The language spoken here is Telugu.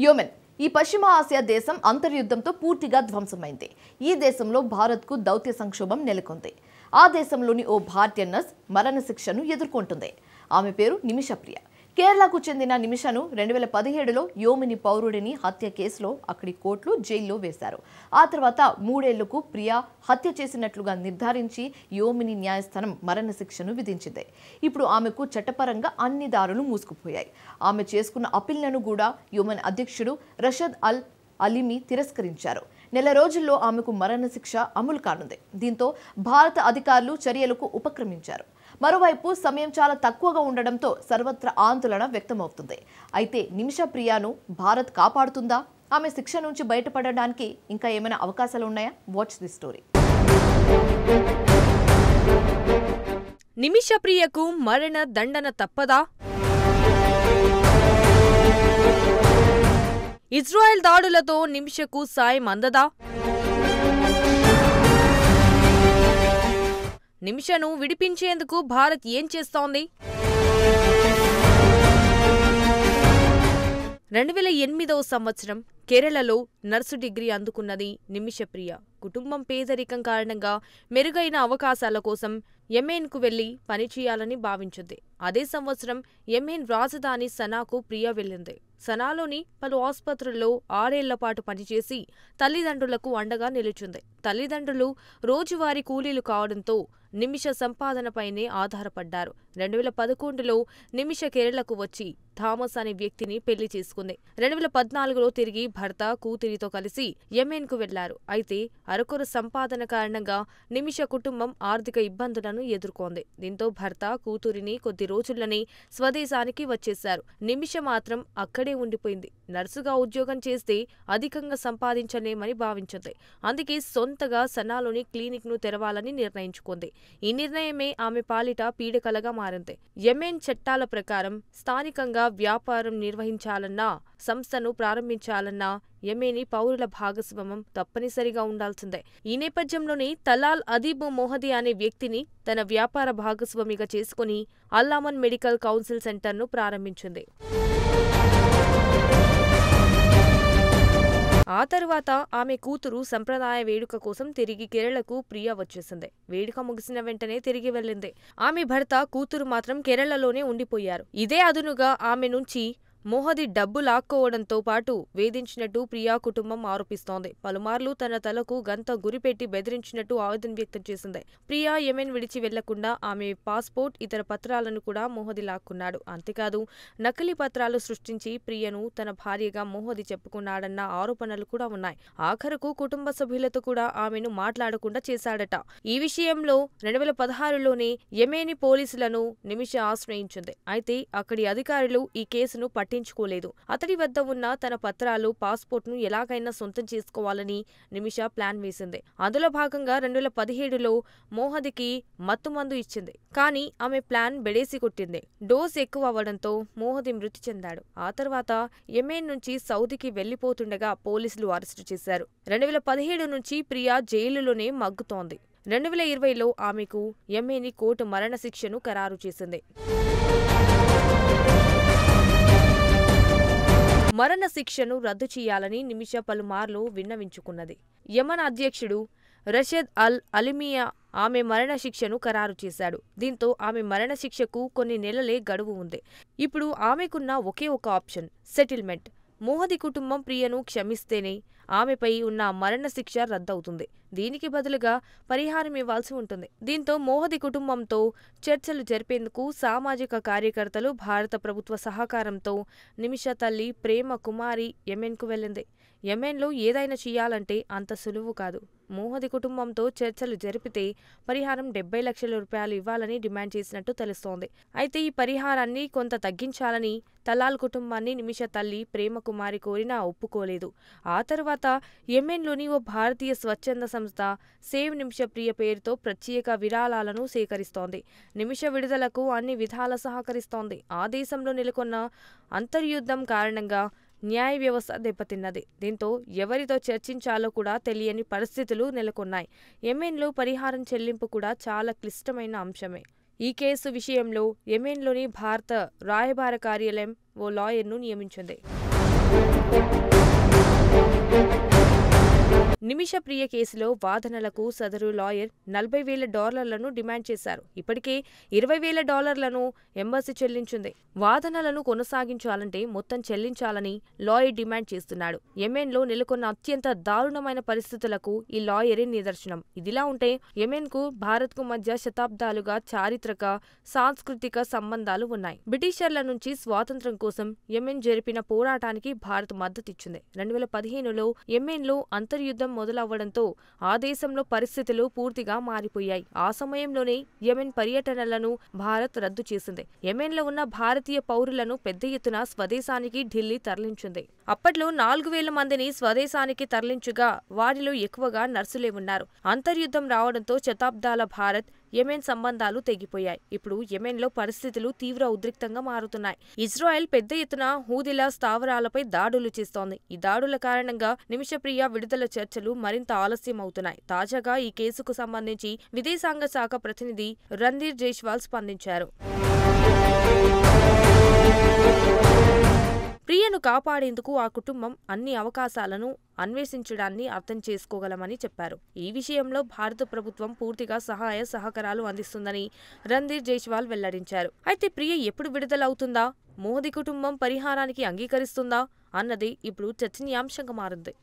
యెమెన్ ఈ పశ్చిమ ఆసియా దేశం అంతర్యుద్ధంతో పూర్తిగా ధ్వంసమైంది. ఈ దేశంలో భారత్కు దౌత్య సంక్షోభం నెలకొంది. ఆ దేశంలోని ఓ భారతీయ నర్స్ మరణశిక్షను ఎదుర్కొంటుంది. ఆమె పేరు నిమిషప్రియ. కేరళకు చెందిన నిమిషను 2017లో యోమిని పౌరుడిని హత్య కేసులో అక్కడి కోర్టులు జైల్లో వేశారు. ఆ తర్వాత 3 ఏళ్లకు ప్రియా హత్య చేసినట్లుగా నిర్ధారించి యోమిని న్యాయస్థానం మరణశిక్షను విధించింది. ఇప్పుడు ఆమెకు చట్టపరంగా అన్ని దారులు మూసుకుపోయాయి. ఆమె చేసుకున్న అప్పీల్లను కూడా యెమెన్ అధ్యక్షుడు రషద్ అల్ అలీమి తిరస్కరించారు. నెల రోజుల్లో ఆమెకు మరణశిక్ష అమలు కానుంది. దీంతో భారత అధికారులు చర్యలకు ఉపక్రమించారు. మరోవైపు సమయం చాలా తక్కువగా ఉండడంతో సర్వత్రా ఆందోళన వ్యక్తమవుతుంది. అయితే నిమిషప్రియను భారత్ కాపాడుతుందా? ఆమె శిక్ష నుంచి బయటపడడానికి ఇంకా ఏమైనా అవకాశాలు ఉన్నాయా? Watch the story. నిమిషప్రియకు మరణ దండన తప్పదా? ఇజ్రాయెల్ దాడులతో నిమిషకు సాయం అందదా? నిమిషను విడిపించేందుకు భారత్ ఏం చేస్తోంది? 2008వ సంవత్సరం కేరళలో నర్సు డిగ్రీ అందుకున్నది నిమిషప్రియ. కుటుంబం పేదరికం కారణంగా మెరుగైన అవకాశాల కోసం యెమెన్కు వెళ్లి పనిచేయాలని భావించింది. అదే సంవత్సరం యెమెన్ రాజధాని సనాకు ప్రియ వెళ్లింది. సనాలోని పలు ఆసుపత్రుల్లో 6 ఏళ్ల పాటు పనిచేసి తల్లిదండ్రులకు అండగా నిలిచింది. తల్లిదండ్రులు రోజువారీ కూలీలు కావడంతో నిమిష సంపాదనపైనే ఆధారపడ్డారు. 2011లో నిమిష కేరళకు వచ్చి థామస్ అనే వ్యక్తిని పెళ్లి చేసుకుంది. 2014లో తిరిగి భర్త, కూతురితో కలిసి యెమెన్కు వెళ్లారు. అయితే అరకొర సంపాదన కారణంగా నిమిష కుటుంబం ఆర్థిక ఇబ్బందులను ఎదుర్కొంది. దీంతో భర్త, కూతురిని కొద్ది రోజుల్లోనే స్వదేశానికి వచ్చేశారు. నిమిష మాత్రం అక్కడే ఉండిపోయింది. నర్సుగా ఉద్యోగం చేస్తే అధికంగా సంపాదించలేమని భావించింది. అందుకే సొంతగా సనాలోని క్లినిక్ ను తెరవాలని నిర్ణయించుకుంది. ఈ నిర్ణయమే ఆమె పాలిట పీడకలగా మారింది. యెమెన్ చట్టాల ప్రకారం స్థానికంగా వ్యాపారం నిర్వహించాలన్నా, సంస్థను ప్రారంభించాలన్నా యెమెనీ పౌరుల భాగస్వామ్యం తప్పనిసరిగా ఉండాల్సిందే. ఈ నేపథ్యంలోనే తలాల్ అదీబ్ మొహదీ అనే వ్యక్తిని తన వ్యాపార భాగస్వామిగా చేసుకుని అల్-అమన్ మెడికల్ కౌన్సిల్ సెంటర్ను ప్రారంభించింది. ఆ తరువాత ఆమె కూతురు సంప్రదాయ వేడుక కోసం తిరిగి కేరళకు ప్రియ వచ్చేసింది. వేడుక ముగిసిన వెంటనే తిరిగి వెళ్ళింది. ఆమె భర్త, కూతురు మాత్రం కేరళలోనే ఉండిపోయారు. ఇదే అదునుగా ఆమె నుంచి మొహదీ డబ్బు లాక్కోవడంతో పాటు వేధించినట్టు ప్రియా కుటుంబం ఆరోపిస్తోంది. పలుమార్లు తన తలకు గంత గురిపెట్టి బెదిరించినట్టు ఆవేదన వ్యక్తం చేసింది. ప్రియా యెమెన్ విడిచి వెళ్లకుండా ఆమె పాస్పోర్ట్, ఇతర పత్రాలను కూడా మొహదీ లాక్కున్నాడు. అంతేకాదు నకిలీ పత్రాలు సృష్టించి ప్రియను తన భార్యగా మొహదీ చెప్పుకున్నాడన్న ఆరోపణలు కూడా ఉన్నాయి. ఆఖరుకు కుటుంబ సభ్యులతో కూడా ఆమెను మాట్లాడకుండా చేశాడట. ఈ విషయంలో 2016లోనే యెమెనీ పోలీసులను నిమిష ఆశ్రయించింది. అయితే అక్కడి అధికారులు ఈ కేసును పట్టించుకోలేదు. అతడి వద్ద ఉన్న తన పత్రాలు, పాస్పోర్ట్ను ఎలాగైనా సొంతం చేసుకోవాలని నిమిష ప్లాన్ వేసింది. అందులో భాగంగా 2017లో మొహదీకి మత్తుమందు ఇచ్చింది. కానీ ఆమె ప్లాన్ బెడేసి కొట్టింది. డోస్ ఎక్కువ అవ్వడంతో మొహదీ మృతి చెందాడు. ఆ తర్వాత యెమెన్ నుంచి సౌదీకి వెళ్లిపోతుండగా పోలీసులు అరెస్టు చేశారు. 2017 నుంచి ప్రియా జైలులోనే మగ్గుతోంది. 2020లో ఆమెకు యెమెనీ కోర్టు మరణశిక్షను ఖరారు చేసింది. మరణ శిక్షను రద్దు చేయాలని నిమిష పలుమార్లు విన్నవించుకున్నది. యెమెన్ అధ్యక్షుడు రషద్ అల్ అలీమియా ఆమె మరణశిక్షను ఖరారు చేశాడు. దీంతో ఆమె మరణశిక్షకు కొన్ని నెలలే గడువు ఉంది. ఇప్పుడు ఆమెకున్న ఒకే ఒక ఆప్షన్ సెటిల్మెంట్. మొహదీ కుటుంబం ప్రియను క్షమిస్తేనే ఆమెపై ఉన్న మరణశిక్ష రద్దవుతుంది. దీనికి బదులుగా పరిహారం ఇవ్వాల్సి ఉంటుంది. దీంతో మొహదీ కుటుంబంతో చర్చలు జరిపేందుకు సామాజిక కార్యకర్తలు, భారత ప్రభుత్వ సహకారంతో నిమిష తల్లి ప్రేమ కుమారి యెమెన్కు వెళ్లింది. యెమెన్లో ఏదైనా చేయాలంటే అంత సులువు కాదు. మొహదీ కుటుంబంతో చర్చలు జరిపితే పరిహారం 70 లక్షల రూపాయలు ఇవ్వాలని డిమాండ్ చేసినట్టు తెలుస్తోంది. అయితే ఈ పరిహారాన్ని కొంత తగ్గించాలని తలాల్ కుటుంబాన్ని నిమిష తల్లి ప్రేమ కుమారి కోరినా ఒప్పుకోలేదు. ఆ తర్వాత యెమెన్లోని ఓ భారతీయ స్వచ్ఛంద సంస్థ సేవ్ నిమిషప్రియ పేరుతో ప్రత్యేక విరాళాలను సేకరిస్తోంది. నిమిష విడుదలకు అన్ని విధాలా సహకరిస్తోంది. ఆ దేశంలో నెలకొన్న అంతర్యుద్ధం కారణంగా న్యాయ వ్యవస్థ దెబ్బతిన్నది. దీంతో ఎవరితో చర్చించాలో కూడా తెలియని పరిస్థితులు నెలకొన్నాయి. యెమెన్లో పరిహారం చెల్లింపు కూడా చాలా క్లిష్టమైన అంశమే. ఈ కేసు విషయంలో యెమెన్లోని భారత రాయబార కార్యాలయం ఓ లాయర్ను నియమించింది. నిమిషప్రియ కేసులో వాదనలకు సదరు లాయర్ $40,000 డిమాండ్ చేశారు. ఇప్పటికే $20,000 ఎంబసీ చెల్లించింది. వాదనలను కొనసాగించాలంటే మొత్తం చెల్లించాలని లాయర్ డిమాండ్ చేస్తున్నాడు. యెమెన్లో నెలకొన్న అత్యంత దారుణమైన పరిస్థితులకు ఈ లాయరే నిదర్శనం. ఇదిలా ఉంటే యెమెన్కు భారత్కు మధ్య శతాబ్దాలుగా చారిత్రక, సాంస్కృతిక సంబంధాలు ఉన్నాయి. బ్రిటిషర్ల నుంచి స్వాతంత్ర్యం కోసం యెమెన్ జరిపిన పోరాటానికి భారత్ మద్దతిచ్చింది. 2015లో యెమెన్లో అంతర్యుద్ధం మొదలవ్వడంతో ఆ దేశంలో పరిస్థితులు పూర్తిగా మారిపోయాయి. ఆ సమయంలోనే యెమెన్ పర్యటనలను భారత్ రద్దు చేసింది. యెమెన్లో ఉన్న భారతీయ పౌరులను పెద్ద ఎత్తున స్వదేశానికి ఢిల్లీ తరలించింది. అప్పట్లో 4,000 మందిని స్వదేశానికి తరలించగా వారిలో ఎక్కువగా నర్సులే ఉన్నారు. అంతర్యుద్ధం రావడంతో శతాబ్దాల భారత్ యెమెన్ సంబంధాలు తెగిపోయాయి. ఇప్పుడు యెమెన్లో పరిస్థితులు తీవ్ర ఉద్రిక్తంగా మారుతున్నాయి. ఇజ్రాయెల్ పెద్ద ఎత్తున హూదీల స్థావరాలపై దాడులు చేస్తోంది. ఈ దాడుల కారణంగా నిమిషప్రియ విడుదల చర్చలు మరింత ఆలస్యం అవుతున్నాయి. తాజాగా ఈ కేసుకు సంబంధించి విదేశాంగ శాఖ ప్రతినిధి రణ్ధీర్ జైస్వాల్ స్పందించారు. ప్రియను కాపాడేందుకు ఆ కుటుంబం అన్ని అవకాశాలను అన్వేషించడాన్ని అర్థం చేసుకోగలమని చెప్పారు. ఈ విషయంలో భారత ప్రభుత్వం పూర్తిగా సహాయ సహకారాలు అందిస్తుందని రణ్ధీర్ జైస్వాల్ వెల్లడించారు. అయితే ప్రియ ఎప్పుడు విడుదలవుతుందా, మోదీ కుటుంబం పరిహారానికి అంగీకరిస్తుందా అన్నది ఇప్పుడు చర్చనీయాంశంగా మారింది.